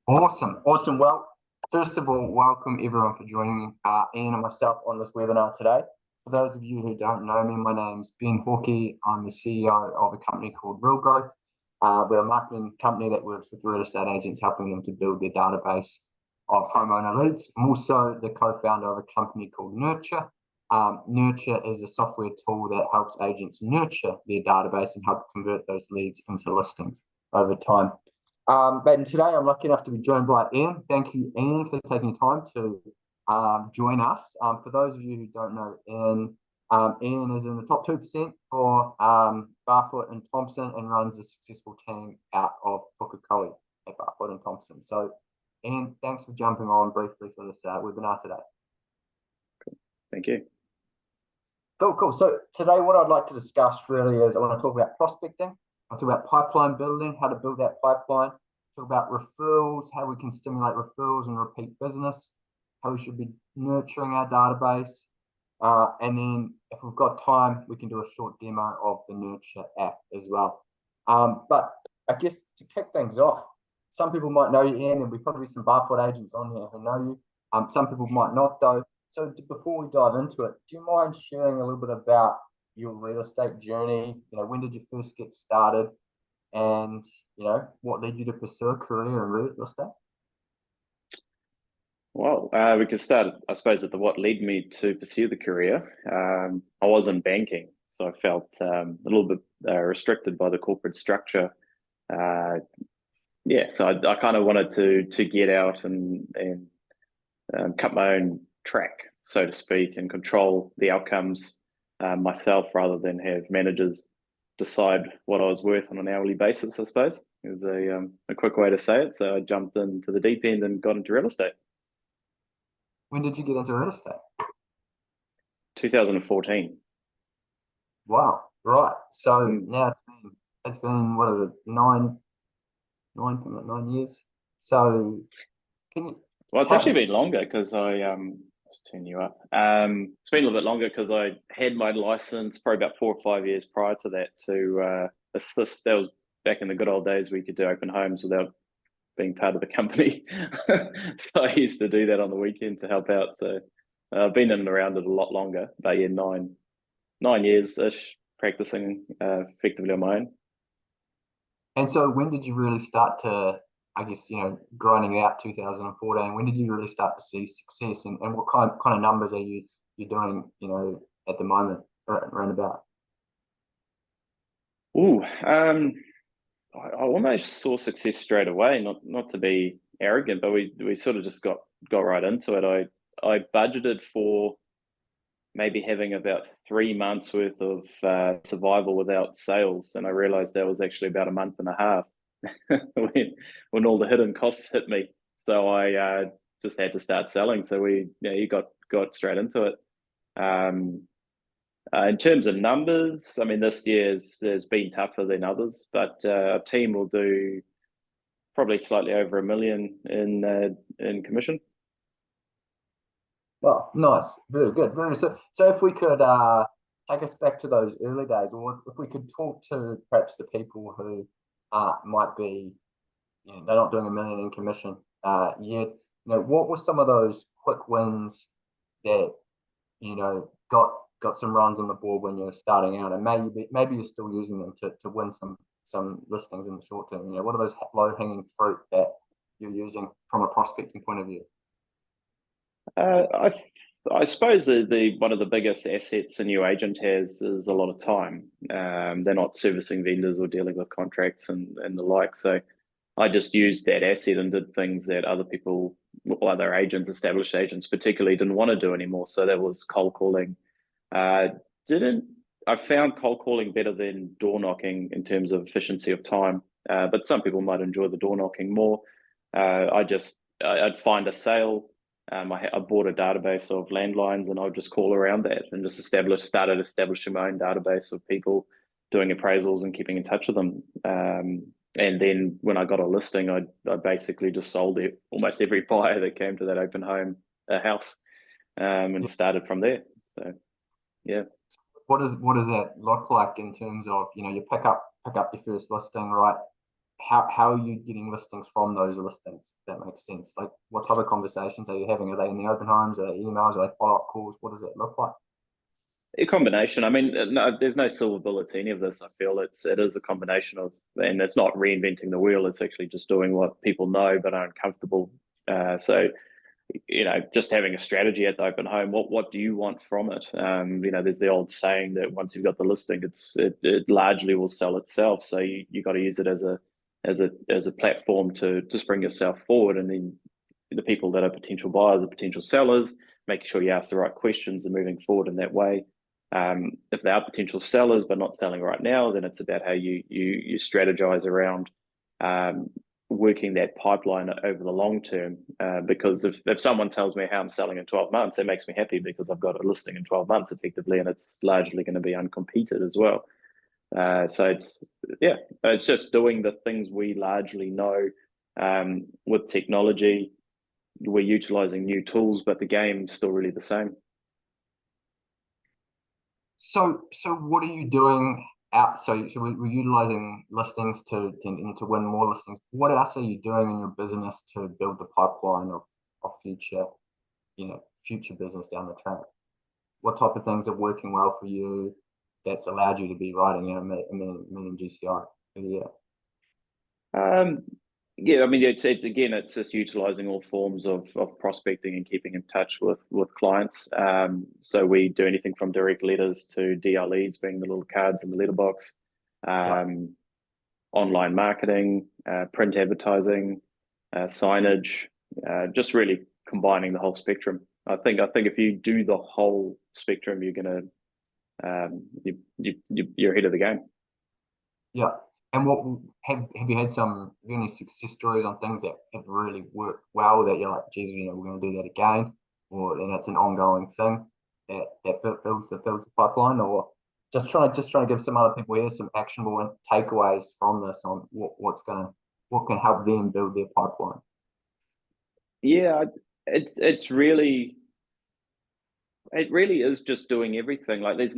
Awesome, awesome. Well, first of all, welcome everyone for joining Ian and myself on this webinar today. For those of you who don't know me, my name's Ben Hawkey. I'm the CEO of a company called Real Growth. We're a marketing company that works with real estate agents, helping them to build their database of homeowner leads. I'm also the co-founder of a company called Nurture. Nurture is a software tool that helps agents nurture their database and help convert those leads into listings over time. But today I'm lucky enough to be joined by Ian. Thank you, Ian, for taking time to join us. For those of you who don't know Ian is in the top 2% for Barfoot and Thompson and runs a successful team out of Pukekohe at Barfoot and Thompson. So, Ian, thanks for jumping on briefly for this webinar today. Thank you. Cool. So today what I'd like to discuss really is I want to talk about prospecting. I'll talk about pipeline building, how to build that pipeline, talk about referrals, how we can stimulate referrals and repeat business, how we should be nurturing our database. And then if we've got time, we can do a short demo of the Nurture app as well. But I guess to kick things off, some people might know you, Ian. There'll be probably some Barfoot agents on here who know you. Some people might not though. So before we dive into it, do you mind sharing a little bit about your real estate journey? When did you first get started, and what led you to pursue a career in real estate? Well, we could start, I suppose, at what led me to pursue the career. I was in banking, so I felt a little bit restricted by the corporate structure. So I kind of wanted to get out and cut my own track, so to speak, and control the outcomes myself rather than have managers decide what I was worth on an hourly basis, I suppose. It was a quick way to say it. So I jumped into the deep end and got into real estate. When did you get into real estate? 2014. Wow, right. So now it's been what is it, nine years? So can you? Well, it's actually been longer because let's turn you up. It's been a little bit longer because I had my license probably about 4 or 5 years prior to that to assist. That was back in the good old days where you could do open homes without being part of the company. So I used to do that on the weekend to help out. So I've been in and around it a lot longer, but yeah, 9 years-ish practicing effectively on my own. And so when did you really start to, I guess, grinding out 2014, when did you really start to see success, and what kind of numbers are you doing, at the moment, around about? I almost saw success straight away, not to be arrogant, but we sort of just got right into it. I budgeted for maybe having about 3 months worth of survival without sales, and I realized that was actually about a month and a half when all the hidden costs hit me. So I just had to start selling. So you got straight into it. In terms of numbers, I mean, this year has been tougher than others, but our team will do probably slightly over $1 million in commission. Well, nice, very good. So if we could take us back to those early days, or if we could talk to perhaps the people who might be, they're not doing $1 million in commission yet. What were some of those quick wins that got some runs on the board when you're starting out, and maybe you're still using them to win some listings in the short term? What are those low-hanging fruit that you're using from a prospecting point of view? I suppose the one of the biggest assets a new agent has is a lot of time. They're not servicing vendors or dealing with contracts and the like. So I just used that asset and did things that other people, or other agents, established agents particularly, didn't want to do anymore. So that was cold calling. I found cold calling better than door knocking in terms of efficiency of time. But some people might enjoy the door knocking more. I'd find a sale. I bought a database of landlines, and I would just call around that and just started establishing my own database of people doing appraisals and keeping in touch with them. And then when I got a listing, I basically just sold it almost every buyer that came to that open home house, and started from there. So, yeah. What does that look like in terms of, you pick up your first listing, right? how are you getting listings from those listings? If that makes sense. Like, what type of conversations are you having? Are they in the open homes? Are they emails? Are they follow-up calls? What does that look like? A combination. I mean, no, there's no silver bullet to any of this. I feel it is a combination of, and it's not reinventing the wheel. It's actually just doing what people know but aren't comfortable. So just having a strategy at the open home. What do you want from it? There's the old saying that once you've got the listing, it largely will sell itself. So you got to use it as a platform to just bring yourself forward, and then the people that are potential buyers or potential sellers, making sure you ask the right questions and moving forward in that way. If they are potential sellers but not selling right now, then it's about how you strategize around working that pipeline over the long term. Because if someone tells me how I'm selling in 12 months, that makes me happy because I've got a listing in 12 months effectively, and it's largely going to be uncompeted as well. So it's just doing the things we largely know. With technology, we're utilizing new tools, but the game's still really the same. So what are you doing out? So we're utilizing listings to win more listings. What else are you doing in your business to build the pipeline of future business down the track? What type of things are working well for you that's allowed you to be writing a million GCI a year? Yeah, I mean, it's just utilizing all forms of prospecting and keeping in touch with clients. So we do anything from direct letters to DR leads, being the little cards in the letterbox, online marketing, print advertising, signage, just really combining the whole spectrum. I think if you do the whole spectrum, you're gonna you're ahead of the game. Yeah. And what have you had any success stories on things that have really worked well that you're like, geez, we're going to do that again, or then it's an ongoing thing that builds the pipeline, or just trying to give some other people here some actionable takeaways from this on what can help them build their pipeline. Yeah, it really is just doing everything. Like there's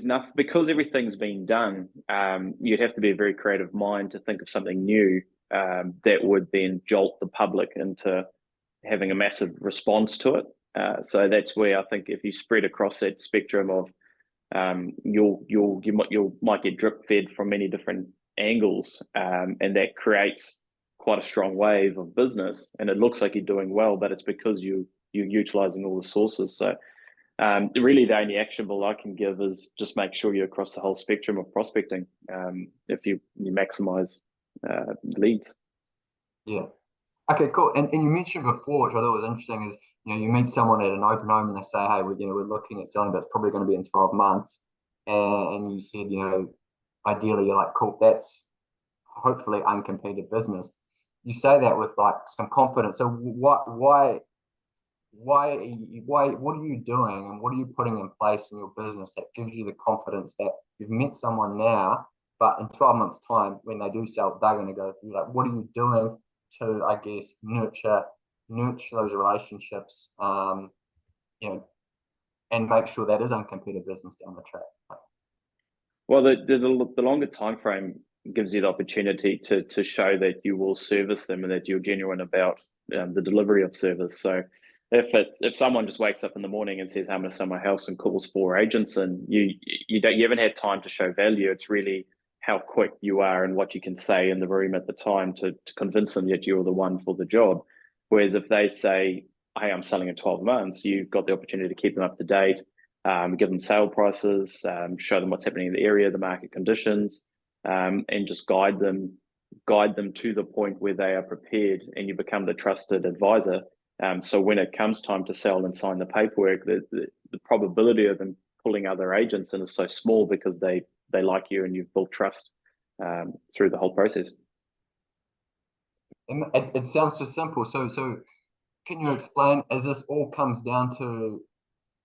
nothing, because everything's been done. You'd have to be a very creative mind to think of something new that would then jolt the public into having a massive response to it. So that's where I think if you spread across that spectrum of you might get drip fed from many different angles, and that creates quite a strong wave of business, and it looks like you're doing well, but it's because you're utilizing all the sources. So really the only actionable I can give is just make sure you're across the whole spectrum of prospecting, if you maximize leads. Yeah. Okay, cool. And you mentioned before, which I thought was interesting, is you meet someone at an open home and they say, hey, we're looking at selling, but it's probably going to be in 12 months. And you said, ideally you're like, cool, that's hopefully uncompeted business. You say that with like some confidence. So what are you doing and what are you putting in place in your business that gives you the confidence that you've met someone now, but in 12 months time, when they do sell, they're going to go through, like, what are you doing to, I guess, nurture those relationships, and make sure that is uncompeted business down the track? Well, the longer time frame gives you the opportunity to show that you will service them and that you're genuine about the delivery of service. So if someone just wakes up in the morning and says, I'm going to sell my house, and calls 4 agents, and you haven't had time to show value, it's really how quick you are and what you can say in the room at the time to convince them that you're the one for the job. Whereas if they say, hey, I'm selling in 12 months, you've got the opportunity to keep them up to date, give them sale prices, show them what's happening in the area, the market conditions, and just guide them to the point where they are prepared, and you become the trusted advisor. So when it comes time to sell and sign the paperwork, the probability of them pulling other agents in is so small because they like you and you've built trust through the whole process. It sounds so simple. So can you explain, as this all comes down to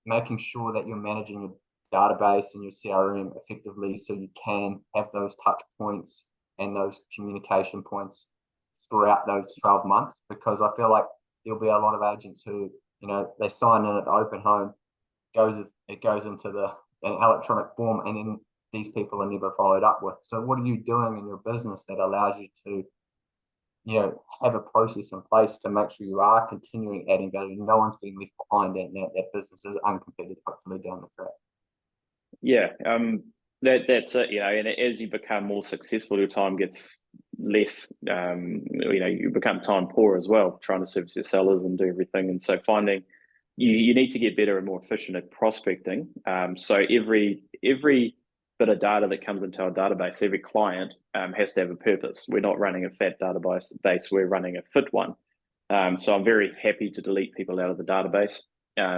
making sure that you're managing your database and your CRM effectively, so you can have those touch points and those communication points throughout those 12 months? Because I feel like there'll be a lot of agents who, they sign in at the open home, it goes into an electronic form, and then these people are never followed up with. So what are you doing in your business that allows you to, have a process in place to make sure you are continuing adding value? No one's being left behind, and that business is uncompetitive, hopefully, down the track. Yeah, that's it. And as you become more successful, your time gets less. You become time poor as well, trying to service your sellers and do everything. And so finding you need to get better and more efficient at prospecting. So every bit of data that comes into our database, every client has to have a purpose. We're not running a fat database; we're running a fit one. So I'm very happy to delete people out of the database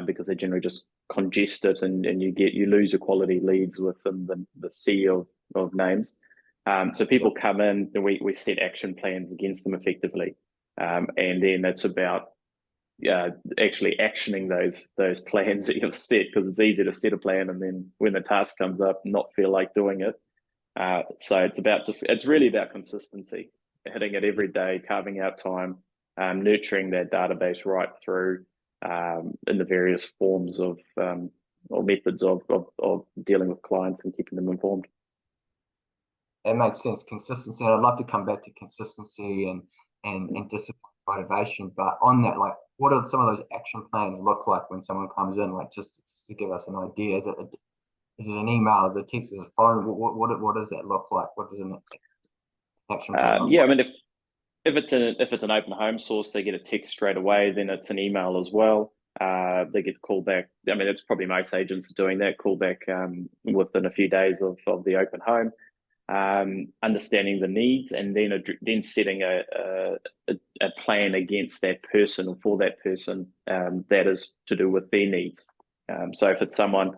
because they generally just congest it, and you lose your quality leads within the sea of names. So people come in, and we set action plans against them effectively, and then it's about actually actioning those plans that you've set, because it's easy to set a plan and then when the task comes up, not feel like doing it. So it's really about consistency, hitting it every day, carving out time, nurturing that database right through in the various forms of or methods of dealing with clients and keeping them informed. It makes sense. Consistency. I'd love to come back to consistency and discipline, motivation. But on that, like, what are some of those action plans look like when someone comes in? Like, just to give us an idea, is it an email? Is it a text? Is it a phone? What does that look like? What does an action plan look like? I mean, if it's an open home source, they get a text straight away. Then it's an email as well. They get called back. I mean, it's probably most agents are doing that, call back within a few days of the open home. Understanding the needs, and then setting a plan against that person or for that person that is to do with their needs. So if it's someone,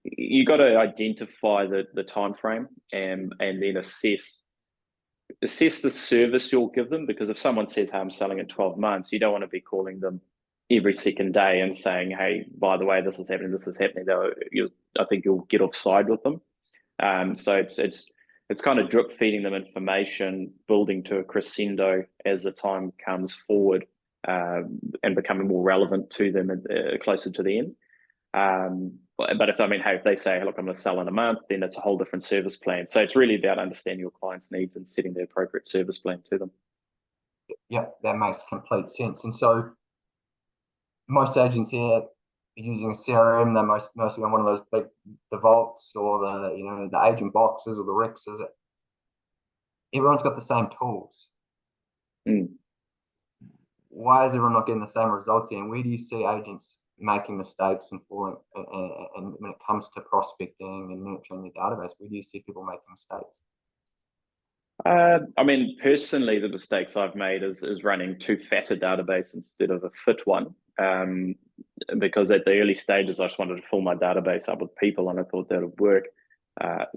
you got to identify the time frame and then assess the service you'll give them, because if someone says, hey, I'm selling in 12 months, you don't want to be calling them every second day and saying, hey, by the way, this is happening. I think you'll get offside with them. So it's kind of drip feeding them information, building to a crescendo as the time comes forward, and becoming more relevant to them closer to the end. But if they say, look, I'm going to sell in a month, then it's a whole different service plan. So it's really about understanding your client's needs and setting the appropriate service plan to them. Yeah, that makes complete sense. And so most agents here are using a CRM. They're mostly on one of those big vaults or the agent boxes or the Rexes. Everyone's got the same tools. Why is everyone not getting the same results here? And where do you see agents making mistakes and falling? And when it comes to prospecting and nurturing the database, where do you see people making mistakes? I mean, personally, the mistakes I've made is running too fat a database instead of a fit one. Because at the early stages, I just wanted to fill my database up with people, and I thought that would work.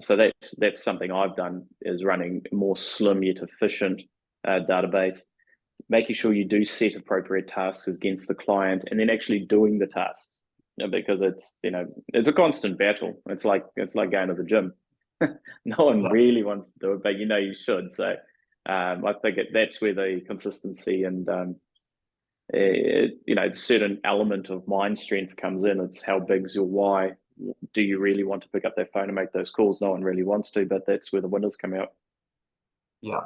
So that's something I've done, is running more slim yet efficient database, making sure you do set appropriate tasks against the client, and then actually doing the tasks, because it's a constant battle. It's like going to the gym. No one really wants to do it, but you should. So I think that's where the consistency and certain element of mind strength comes in. It's how big's your why. Do you really want to pick up that phone and make those calls? No one really wants to, but that's where the winners come out. Yeah.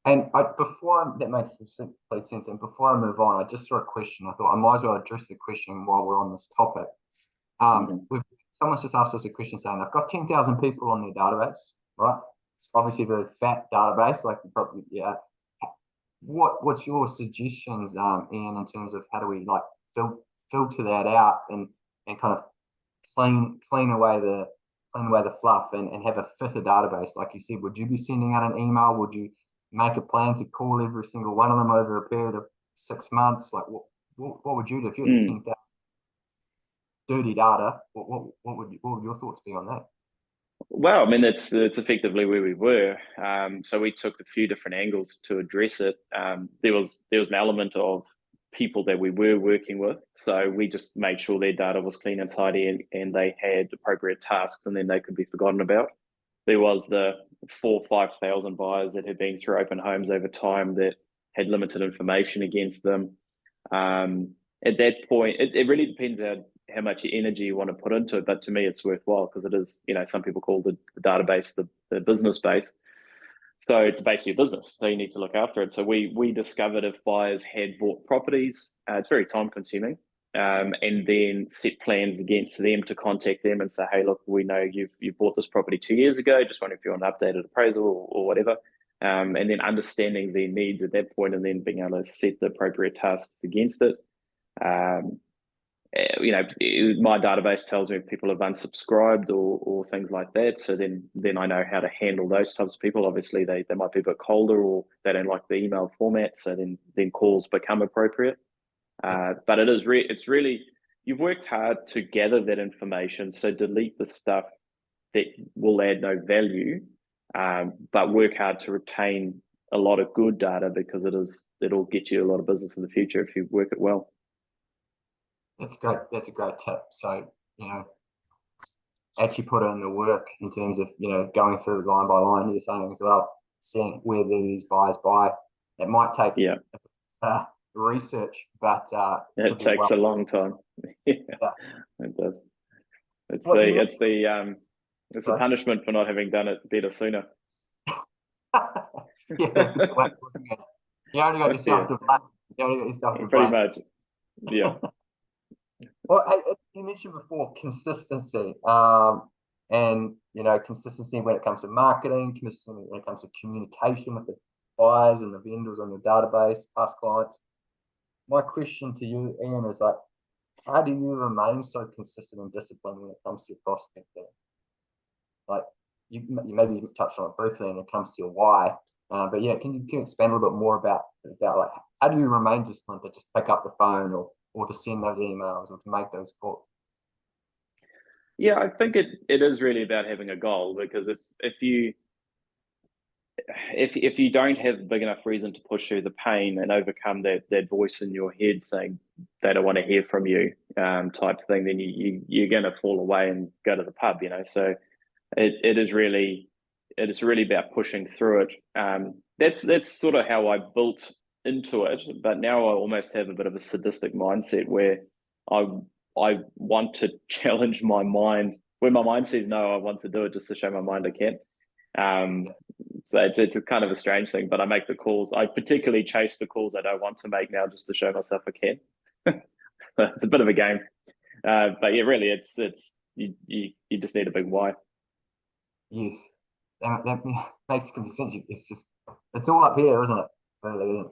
And that makes complete sense. And before I move on, I just saw a question. I thought I might as well address the question while we're on this topic. Someone's just asked us a question saying they've got 10,000 people on their database, right? It's obviously a very fat database, like probably, yeah. What's your suggestions, Ian, in terms of how do we filter that out and kind of clean away the fluff and have a fitter database? Like you said, would you be sending out an email? Would you make a plan to call every single one of them over a period of 6 months? Like what would you do if you had 10,000 dirty data? What would your thoughts be on that? Well, I mean, it's effectively where we were. So we took a few different angles to address it. There was an element of people that we were working with, so we just made sure their data was clean and tidy, and they had appropriate tasks, and then they could be forgotten about. There was the 4,000 or 5,000 buyers that had been through open homes over time that had limited information against them. At that point, it really depends how much energy you want to put into it, but to me it's worthwhile because it is, some people call the database the business base. So it's basically a business, so you need to look after it. So we discovered if buyers had bought properties, it's very time consuming, and then set plans against them to contact them and say, hey, look, we know you've bought this property 2 years ago, just wondering if you want an updated appraisal or whatever. And then understanding their needs at that point and then being able to set the appropriate tasks against it. My database tells me if people have unsubscribed or things like that. So then I know how to handle those types of people. Obviously, they might be a bit colder or they don't like the email format. So then calls become appropriate. But it's really, you've worked hard to gather that information. So delete the stuff that will add no value, but work hard to retain a lot of good data because it'll get you a lot of business in the future if you work it well. That's great. That's a great tip. So, actually put in the work in terms of, going through line by line, you're saying as well, seeing where these buyers buy. It might take research, but it takes a long time. It does. It's the punishment for not having done it better sooner. That's the way of looking at it. You only got yourself to blame. You only got yourself to blame. blame. Pretty much. Yeah. Well, hey, you mentioned before consistency, and consistency when it comes to marketing, consistency when it comes to communication with the buyers and the vendors on your database, past clients. My question to you, Ian, is how do you remain so consistent and disciplined when it comes to your prospecting? Like you maybe touched on it briefly when it comes to your why, but yeah, can you expand a little bit more about like how do you remain disciplined to just pick up the phone or to send those emails or to make those calls? Yeah, I think it is really about having a goal, because if you don't have a big enough reason to push through the pain and overcome that voice in your head saying they don't want to hear from you, type thing, then you're going to fall away and go to the pub, So it is really about pushing through it. That's sort of how I built into it, but now I almost have a bit of a sadistic mindset where I want to challenge my mind. When my mind says no, I want to do it just to show my mind I can. So it's a kind of a strange thing, but I make the calls. I particularly chase the calls I don't want to make now just to show myself I can. It's a bit of a game, but yeah, really, it's you just need a big why. Yes, that makes sense. It's all up here, isn't it? Really.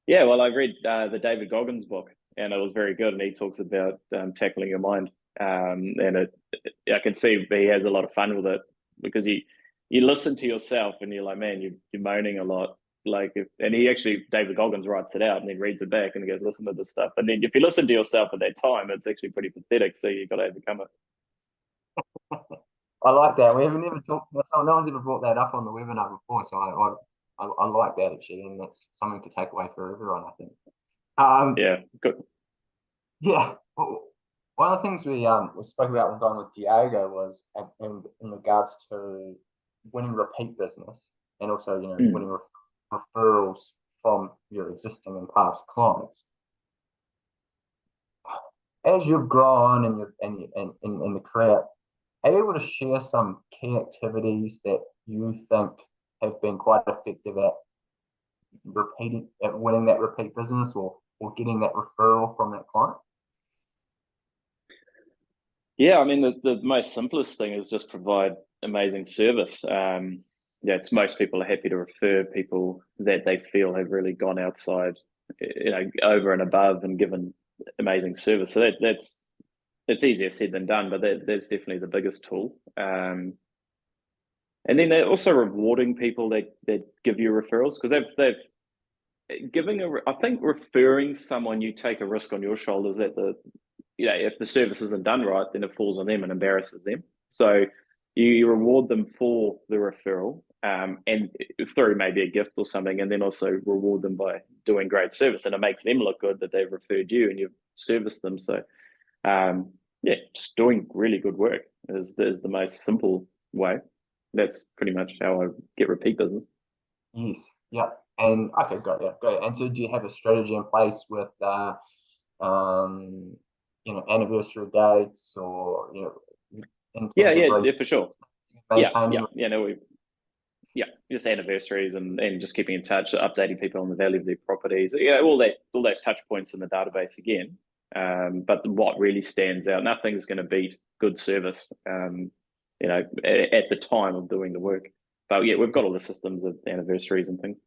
Yeah, well, I read the David Goggins book, and it was very good. And he talks about tackling your mind, and I can see he has a lot of fun with it, because you listen to yourself and you're like, man, you're moaning a lot. And David Goggins writes it out and then reads it back and he goes, listen to this stuff. And then if you listen to yourself at that time, it's actually pretty pathetic. So you've got to overcome it. I like that. We haven't ever talked. No one's ever brought that up on the webinar before, so I like that actually, and that's something to take away for everyone, I think. Yeah, good. Yeah. Well, one of the things we spoke about when going with Diego was in regards to winning repeat business and also winning referrals from your existing and past clients. As you've grown and in the career, are you able to share some key activities that you think have been quite effective at winning that repeat business or getting that referral from that client? Yeah, I mean, the most simplest thing is just provide amazing service. It's most people are happy to refer people that they feel have really gone outside, over and above and given amazing service. So it's easier said than done, but that's definitely the biggest tool. And then they're also rewarding people that give you referrals, because they've I think referring someone, you take a risk on your shoulders that if the service isn't done right, then it falls on them and embarrasses them. So you reward them for the referral, and through maybe a gift or something, and then also reward them by doing great service, and it makes them look good that they've referred you and you've serviced them. So just doing really good work is the most simple way. That's pretty much how I get repeat business. Yes. Yeah. And okay, great. Yeah, great. And so, do you have a strategy in place with, anniversary dates or in Yeah, terms of yeah, really yeah, for sure. Yeah, maintaining. yeah, no, yeah, just anniversaries and just keeping in touch, updating people on the value of their properties. All those touch points in the database again. But what really stands out, nothing's going to beat good service. At the time of doing the work. But yeah, we've got all the systems of anniversaries and things.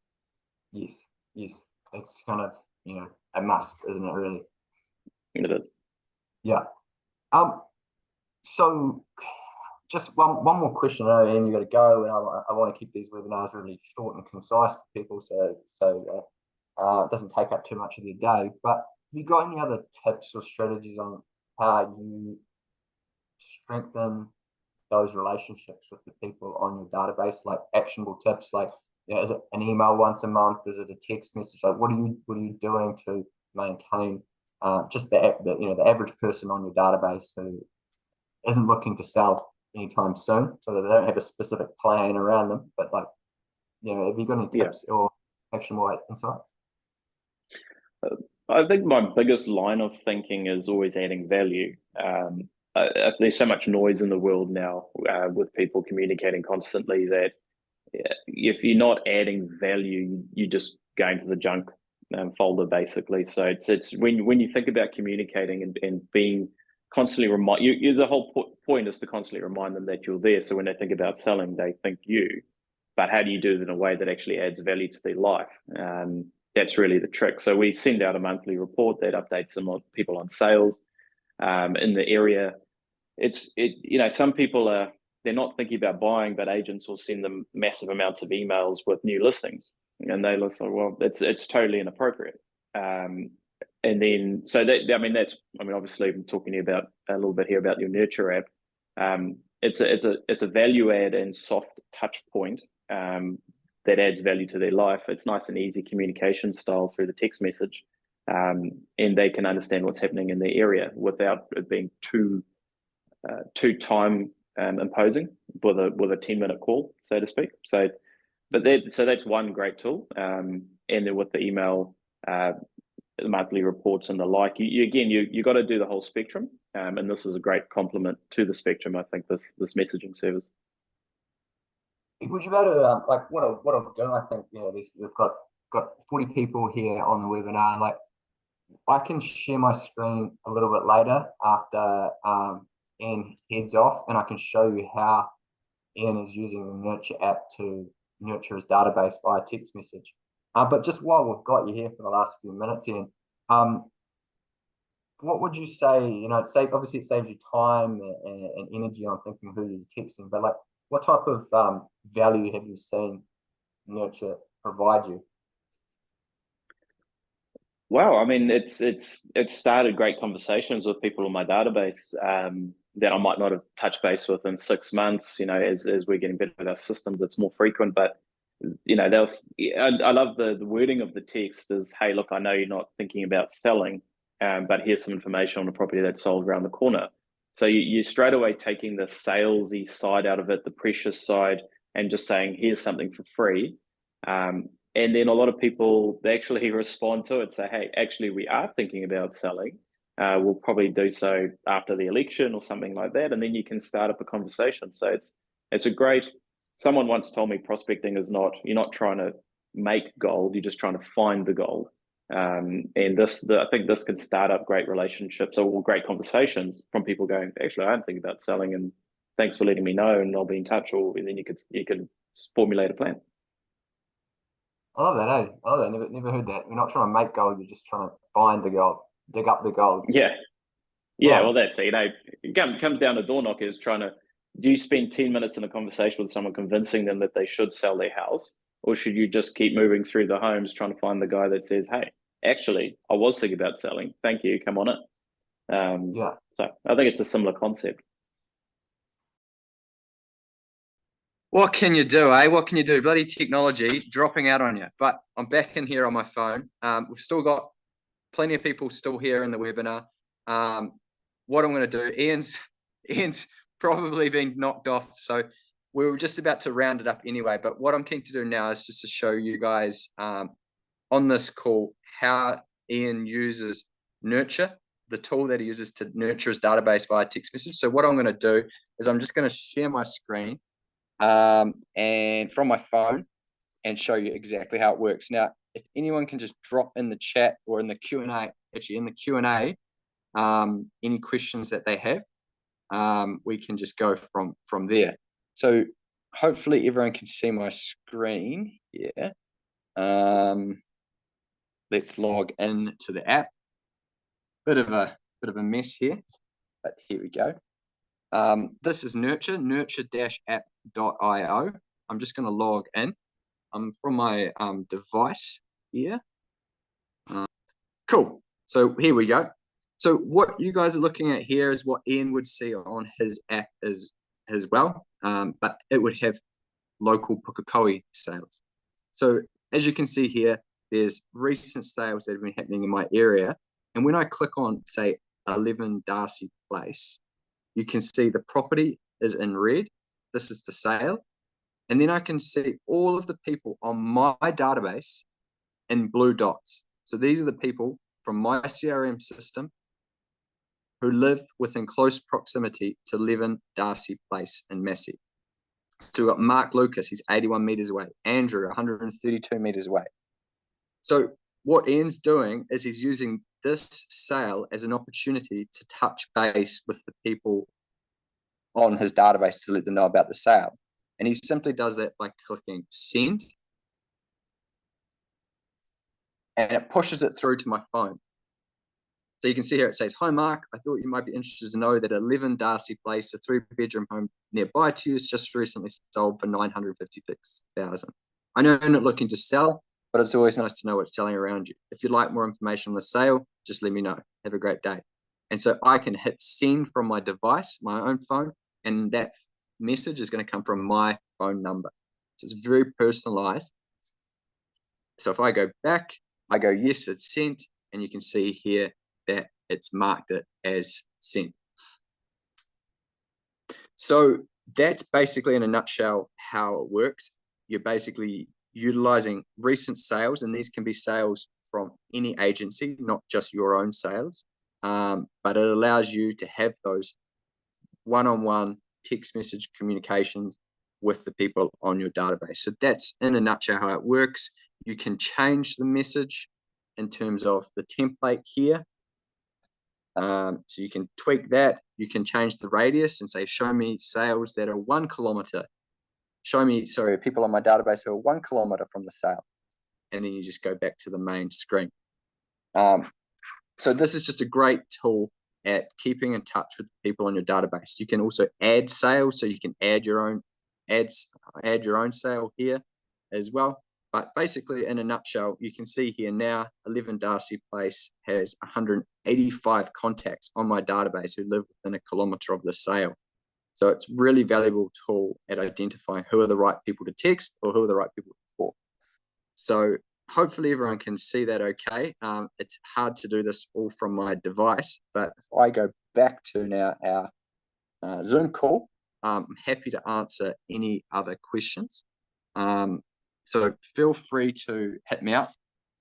Yes, yes, it's kind of a must, isn't it? Really. It is. Yeah. So just one more question, and you got to go. And I want to keep these webinars really short and concise for people, so it doesn't take up too much of their day. But have you got any other tips or strategies on how you strengthen those relationships with the people on your database, like actionable tips, like is it an email once a month, is it a text message, like what are you doing to maintain just the average person on your database who isn't looking to sell anytime soon, so that they don't have a specific plan around them, but like have you got any tips or actionable insights? I think my biggest line of thinking is always adding value. There's so much noise in the world now with people communicating constantly that if you're not adding value, you just go into the junk folder basically. So it's when you think about communicating and being constantly the whole point is to constantly remind them that you're there. So when they think about selling, they think you. But how do you do it in a way that actually adds value to their life? That's really the trick. So we send out a monthly report that updates some people on sales in the area. Some people they're not thinking about buying, but agents will send them massive amounts of emails with new listings, and they look like, well, it's totally inappropriate. And then obviously I'm talking about a little bit here about your Nurture app. It's a value add and soft touch point that adds value to their life. It's nice and easy communication style through the text message, and they can understand what's happening in their area without it being too time imposing with a 10-minute call, so to speak. So that's one great tool. And then with the email, the monthly reports and the like, you got to do the whole spectrum. And this is a great complement to the spectrum. I think this messaging service. Would you be able to like what I've done? I think we've got 40 people here on the webinar. Like I can share my screen a little bit later after Ian heads off, and I can show you how Ian is using the Nurture app to nurture his database via text message. But just while we've got you here for the last few minutes, Ian, what would you say? Obviously it saves you time and energy on thinking who you're texting, but like what type of value have you seen Nurture provide you? Wow, I mean, it's started great conversations with people on my database that I might not have touched base with in 6 months. As we're getting better with our systems, it's more frequent. But I love the wording of the text is, "Hey, look, I know you're not thinking about selling, but here's some information on a property that's sold around the corner." So you straight away taking the salesy side out of it, the precious side, and just saying, "Here's something for free." And then a lot of people, they actually respond to it, say, "Hey, actually, we are thinking about selling. We'll probably do so after the election or something like that." And then you can start up a conversation. So it's a great, someone once told me prospecting is you're not trying to make gold, you're just trying to find the gold. And I think this can start up great relationships or great conversations from people going, "Actually, I don't think about selling, and thanks for letting me know, and I'll be in touch." And then you can formulate a plan. I love that, eh? I love that. Never heard that. You're not trying to make gold, you're just trying to find the gold, dig up the gold. Yeah. Well, that's it. It comes down to door knockers do you spend 10 minutes in a conversation with someone convincing them that they should sell their house? Or should you just keep moving through the homes trying to find the guy that says, "Hey, actually, I was thinking about selling. Thank you. Come on in." So I think it's a similar concept. What can you do, eh? What can you do? Bloody technology dropping out on you. But I'm back in here on my phone. We've still got plenty of people still here in the webinar. What I'm going to do, Ian's probably been knocked off, so we were just about to round it up anyway. But what I'm keen to do now is just to show you guys on this call how Ian uses Nurture the tool that he uses to nurture his database via text message. So what I'm going to do is I'm just going to share my screen and from my phone and show you exactly how it works. Now, if anyone can just drop in the chat or in the Q&A, actually in the Q&A, any questions that they have, we can just go from there. So hopefully everyone can see my screen here. Let's log in to the app. Bit of a mess here, but here we go. This is nurture-app.io. I'm just going to log in. I'm from my device here. Cool. So here we go. So what you guys are looking at here is what Ian would see on his app as well, but it would have local pukekohe sales. So as you can see here, there's recent sales that have been happening in my area. And when I click on, say, 11 Darcy Place, you can see the property is in red. This is the sale. And then I can see all of the people on my database in blue dots. So these are the people from my CRM system who live within close proximity to 11 Darcy Place in Massey. So we've got Mark Lucas, he's 81 meters away. Andrew, 132 meters away. So what Ian's doing is he's using this sale as an opportunity to touch base with the people on his database to let them know about the sale. And he simply does that by clicking send. And it pushes it through to my phone. So you can see here it says, "Hi Mark, I thought you might be interested to know that 11 Darcy Place, a 3-bedroom home nearby to you, is just recently sold for $956,000. I know you're not looking to sell, but it's always nice to know what's selling around you. If you'd like more information on the sale, just let me know. Have a great day." And so I can hit send from my device, my own phone, and that message is going to come from my phone number. So it's very personalized. So if I go back, I go, yes, it's sent, and you can see here that it's marked it as sent. So that's basically in a nutshell how it works. You're basically utilizing recent sales, and these can be sales from any agency, not just your own sales, but it allows you to have those one-on-one text message communications with the people on your database. So that's in a nutshell how it works. You can change the message in terms of the template here. So you can tweak that. You can change the radius and say, show me sales that are 1 kilometer. Show me, sorry, people on my database who are 1 kilometer from the sale. And then you just go back to the main screen. So this is just a great tool at keeping in touch with the people on your database. You can also add sales, so you can add your own add your own sale here as well. But basically, in a nutshell, you can see here now, 11 Darcy Place has 185 contacts on my database who live within 1 kilometer of the sale. So it's really valuable tool at identifying who are the right people to text or who are the right people to call. So hopefully everyone can see that okay. It's hard to do this all from my device, but if I go back to now our Zoom call, I'm happy to answer any other questions. So feel free to hit me up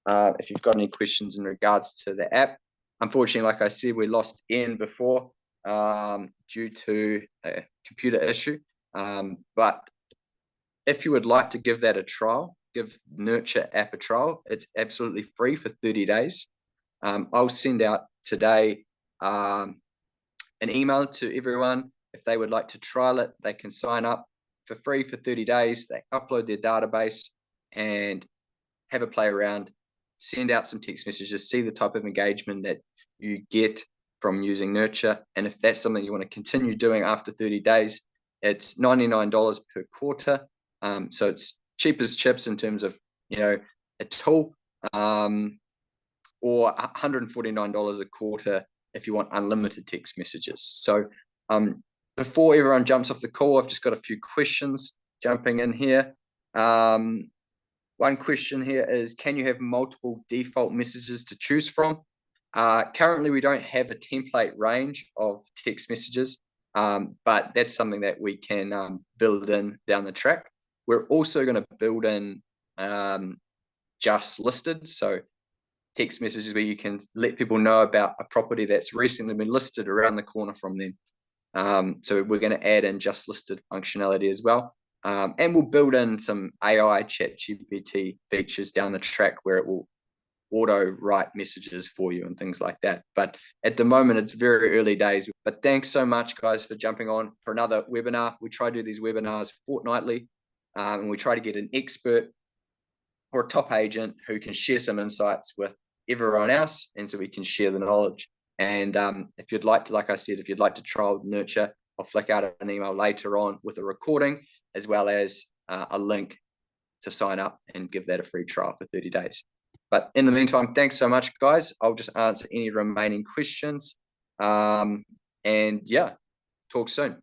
if you've got any questions in regards to the app. Unfortunately, like I said, we lost Ian before due to a computer issue. But if you would like to give that a trial, give Nurture app a trial. It's absolutely free for 30 days. I'll send out today an email to everyone. If they would like to trial it, they can sign up for free for 30 days. They upload their database and have a play around, send out some text messages, see the type of engagement that you get from using Nurture. And if that's something you want to continue doing after 30 days, it's $99 per quarter. So it's cheap as chips in terms of, a tool, or $149 a quarter if you want unlimited text messages. So before everyone jumps off the call, I've just got a few questions jumping in here. One question here is, can you have multiple default messages to choose from? Currently, we don't have a template range of text messages, but that's something that we can build in down the track. We're also going to build in just listed. So text messages where you can let people know about a property that's recently been listed around the corner from them. So we're going to add in just listed functionality as well. And we'll build in some AI chat GPT features down the track where it will auto write messages for you and things like that. But at the moment, it's very early days. But thanks so much, guys, for jumping on for another webinar. We try to do these webinars fortnightly, and we try to get an expert or a top agent who can share some insights with everyone else, and so we can share the knowledge. And if you'd like to, like I said, if you'd like to trial Nurture, I'll flick out an email later on with a recording as well as a link to sign up and give that a free trial for 30 days. But in the meantime, thanks so much, guys. I'll just answer any remaining questions. And yeah, talk soon.